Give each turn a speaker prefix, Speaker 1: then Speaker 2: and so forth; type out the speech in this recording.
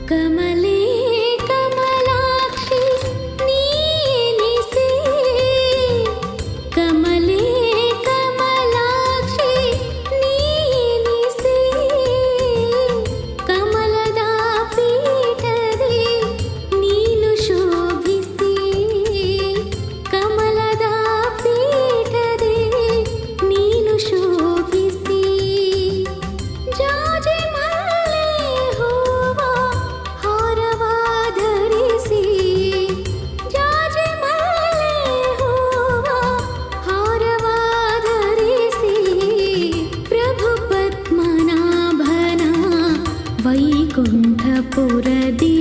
Speaker 1: ಕಮಲೇ ಕಮಲಾಕ್ಷಿ ನೀನಿಸೆ ಕಮಲೇ ಕಮಲಾಕ್ಷಿ ನೀನಿಸೆ ಕಮಲದ ಪೀಠದಿ ನೀನು ಶೋಭಿಸಿ ಕಮಲದ ಪೀಠದಿ ನೀನು ಶೋಭಿಸಿ ಜಾಜಿ ಮಲ್ಲೆ ಹೂವ ಹಾರವ ಧರಿಸಿ ಜಾಜಿ ಮಲ್ಲೆ ಹೂವ ಹಾರವ ಧರಿಸಿ ಪ್ರಭು ಪದ್ಮನಾಭನ ವೈಕುಂಠಪುರದಿ